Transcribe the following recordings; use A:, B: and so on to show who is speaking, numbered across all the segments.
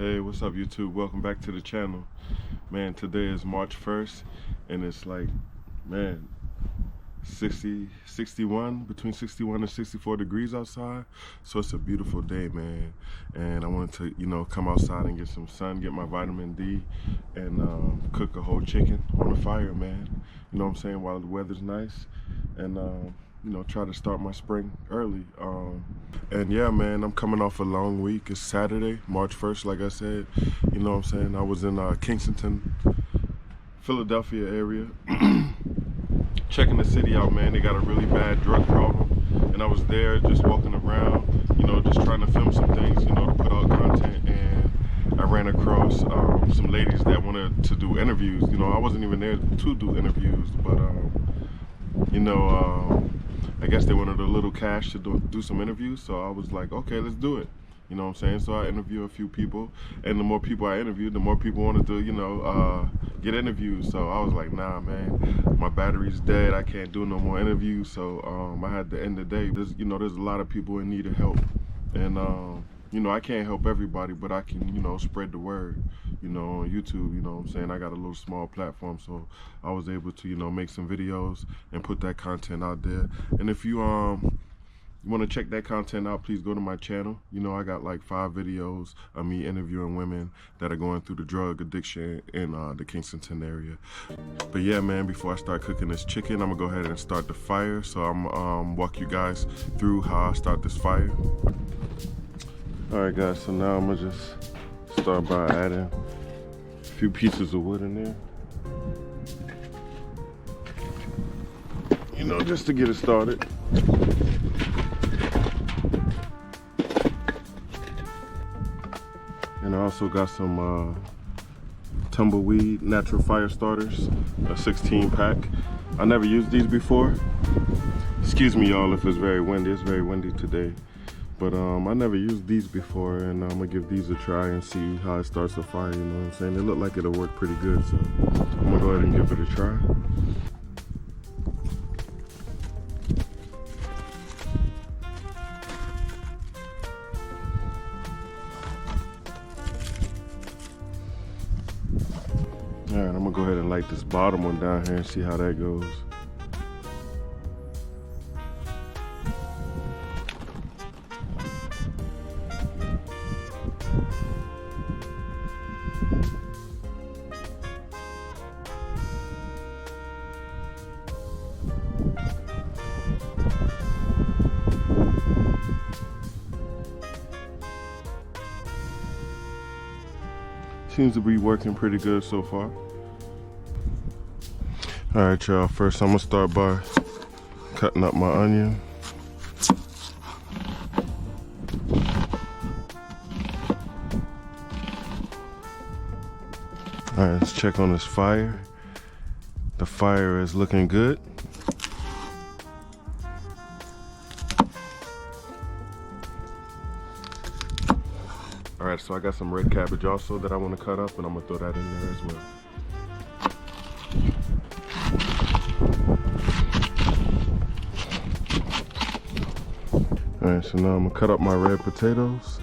A: Hey, what's up YouTube? Welcome back to the channel. Man, today is March 1st and it's like, man, 61, between 61 and 64 degrees outside. So it's a beautiful day, man. And I wanted to, come outside and get some sun, get my vitamin D, and cook a whole chicken on the fire, man. You know what I'm saying? While the weather's nice. And try to start my spring early. And yeah, man, I'm coming off a long week. It's Saturday, March 1st, like I said. You know what I'm saying? I was in Kingston, Philadelphia area, checking the city out, man. They got a really bad drug problem. And I was there just walking around, just trying to film some things, to put out content. And I ran across some ladies that wanted to do interviews. I wasn't even there to do interviews, but I guess they wanted a little cash to do some interviews, so I was like, okay, let's do it. You know what I'm saying? So I interviewed a few people, and the more people I interviewed, the more people wanted to, get interviews. So I was like, nah, man, my battery's dead. I can't do no more interviews. So I had to end the day. There's a lot of people in need of help, and I can't help everybody, but I can, spread the word, on YouTube. You know what I'm saying? I got a little small platform, so I was able to, make some videos and put that content out there. And if you want to check that content out, please go to my channel. I got like 5 videos of me interviewing women that are going through the drug addiction in the Kingston area. But yeah, man, before I start cooking this chicken, I'm gonna go ahead and start the fire. So I'm walk you guys through how I start this fire. Alright guys, so now I'm gonna just start by adding a few pieces of wood in there. Just to get it started. And I also got some tumbleweed natural fire starters, a 16 pack. I never used these before. Excuse me y'all if it's very windy. It's very windy today. But I never used these before, and I'm gonna give these a try and see how it starts a fire, you know what I'm saying? They look like it'll work pretty good, so I'm gonna go ahead and give it a try. Alright, I'm gonna go ahead and light this bottom one down here and see how that goes. Seems to be working pretty good so far. All right, y'all, first I'm gonna start by cutting up my onion. All right, let's check on this fire. The fire is looking good. All right, so I got some red cabbage also that I want to cut up, and I'm gonna throw that in there as well. All right, so now I'm gonna cut up my red potatoes.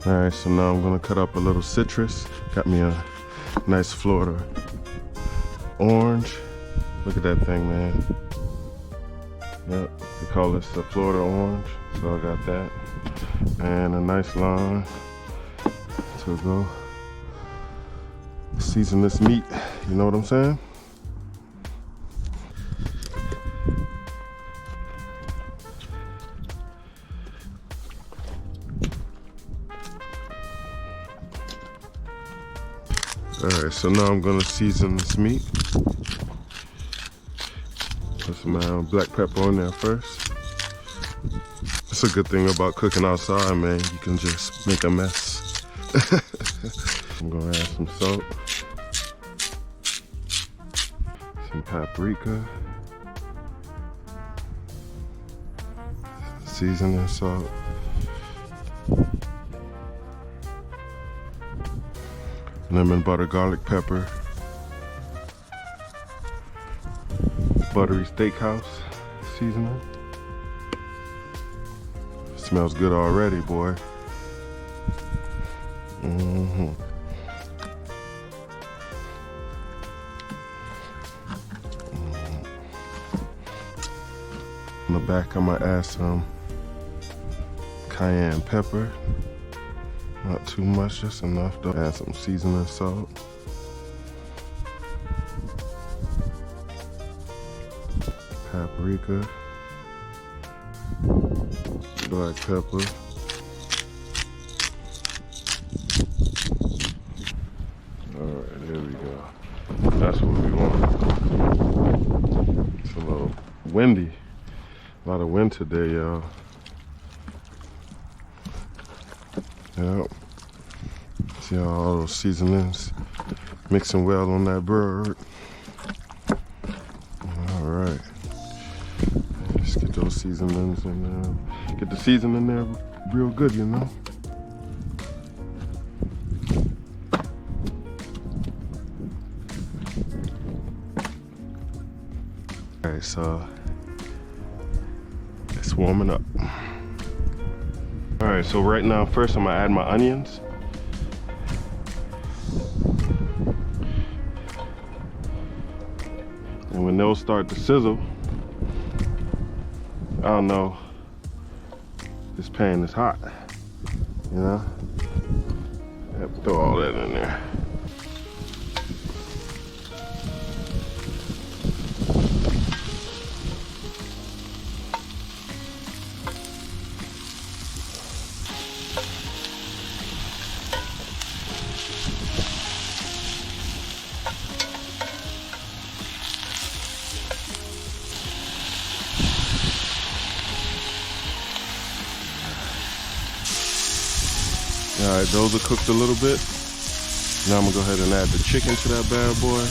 A: All right, so now I'm gonna cut up a little citrus. Got me a nice Florida orange. Look at that thing, man. Yep, they call this a Florida orange. So I got that. And a nice lime to go season this meat. You know what I'm saying? Alright, so now I'm gonna season this meat. Put some black pepper on there first. That's a good thing about cooking outside, man. You can just make a mess. I'm gonna add some salt, some paprika, seasoning salt, lemon butter garlic pepper, buttery steakhouse seasoning. Smells good already, boy. In the back, I'm gonna add some cayenne pepper. Not too much, just enough to add some seasoning salt. Paprika. Black pepper. Alright, there we go. That's what we want. It's a little windy. A lot of wind today, y'all. Yep. See all those seasonings mixing well on that bird. Alright. Just get those seasonings in there. Get the seasoning there real good, you know. Alright, so it's warming up. Alright, so right now, first I'm gonna add my onions. And when those start to sizzle, I don't know, this pan is hot, you know? I have to throw all that in there. Alright, those are cooked a little bit. Now I'm gonna go ahead and add the chicken to that bad boy.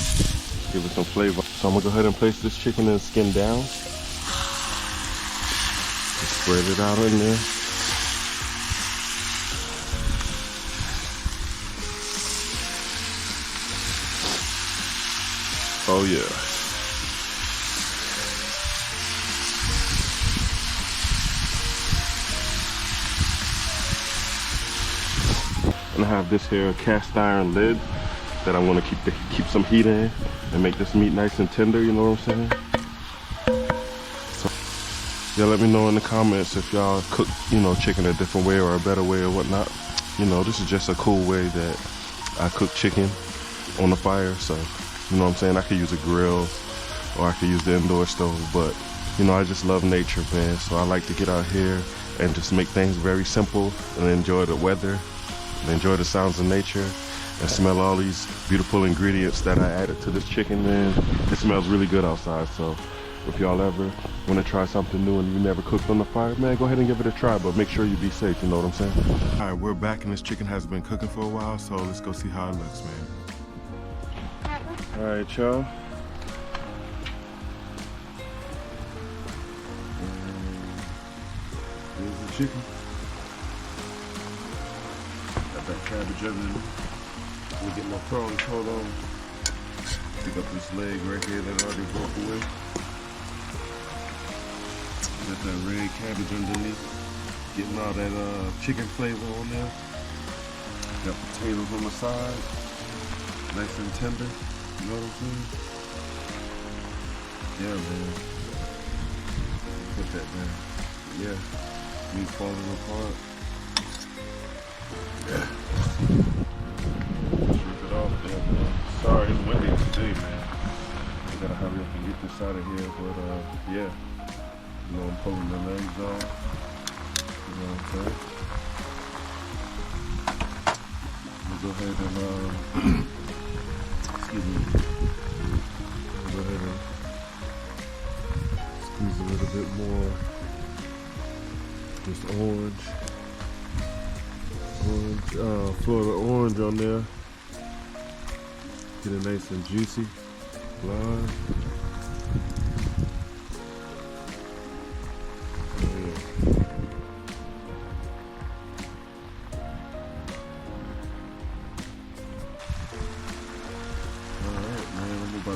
A: Give it some flavor. So I'm gonna go ahead and place this chicken and skin down. Just spread it out in there. Oh yeah. And I have this here cast iron lid that I want to keep some heat in and make this meat nice and tender, you know what I'm saying? So, yeah, let me know in the comments if y'all cook, you know, chicken a different way or a better way or whatnot. You know, this is just a cool way that I cook chicken on the fire. So, you know what I'm saying? I could use a grill or I could use the indoor stove, but you know, I just love nature, man. So I like to get out here and just make things very simple and enjoy the weather. And enjoy the sounds of nature and smell all these beautiful ingredients that I added to this chicken, man. It smells really good outside, so if y'all ever want to try something new and you never cooked on the fire, man, go ahead and give it a try, but make sure you be safe, you know what I'm saying? All right, we're back and this chicken has been cooking for a while, so let's go see how it looks, man. All right, y'all. Here's the chicken. That cabbage in there. Let me get my prawns, hold on. Pick up this leg right here that already broke away. Got that red cabbage underneath. Getting all that chicken flavor on there. Got potatoes on the side. Nice and tender. You know what I'm saying? Yeah, man. Put that down. Yeah. Meat falling apart. Yeah. Strip it off there, man. Sorry, it's windy today, man. I gotta hurry up and get this out of here, but yeah. You know, I'm pulling the legs off. You know what I'm saying? We'll go ahead and excuse me. We'll go ahead and squeeze a little bit more. This orange, Florida orange on there. Get it nice and juicy. Live.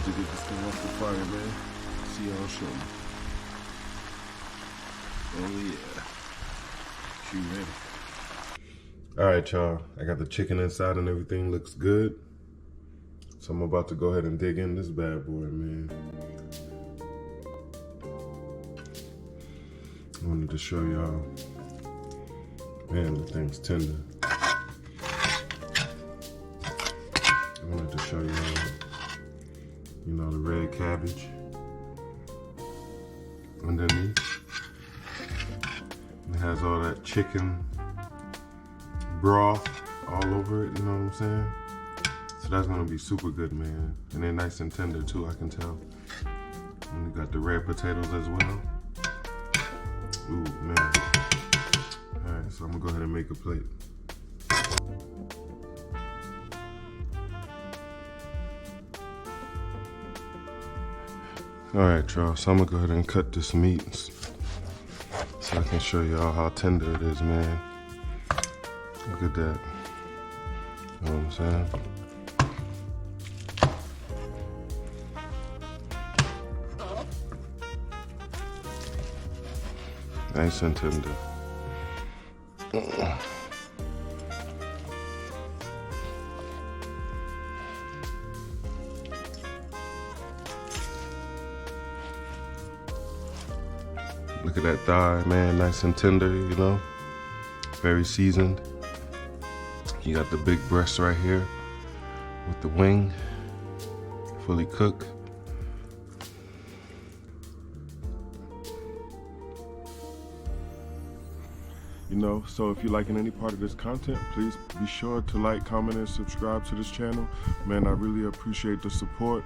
A: about to get this thing off the fire, man. See y'all shortly. Oh yeah. She ready. Alright, y'all. I got the chicken inside and everything looks good. So I'm about to go ahead and dig in this bad boy, man. I wanted to show y'all. Man, the thing's tender. I wanted to show y'all, you know, the red cabbage underneath. It has all that chicken broth all over it, you know what I'm saying? So that's gonna be super good, man. And they're nice and tender too, I can tell. And we got the red potatoes as well. Ooh, man. All right, so I'm gonna go ahead and make a plate. All right, y'all, so I'm gonna go ahead and cut this meat so I can show y'all how tender it is, man. Look at that. You know what I'm saying? Nice and tender. Look at that thigh, man, nice and tender, you know? Very seasoned. You got the big breast right here with the wing, fully cooked. You know, so if you're liking any part of this content, please be sure to like, comment, and subscribe to this channel. Man, I really appreciate the support.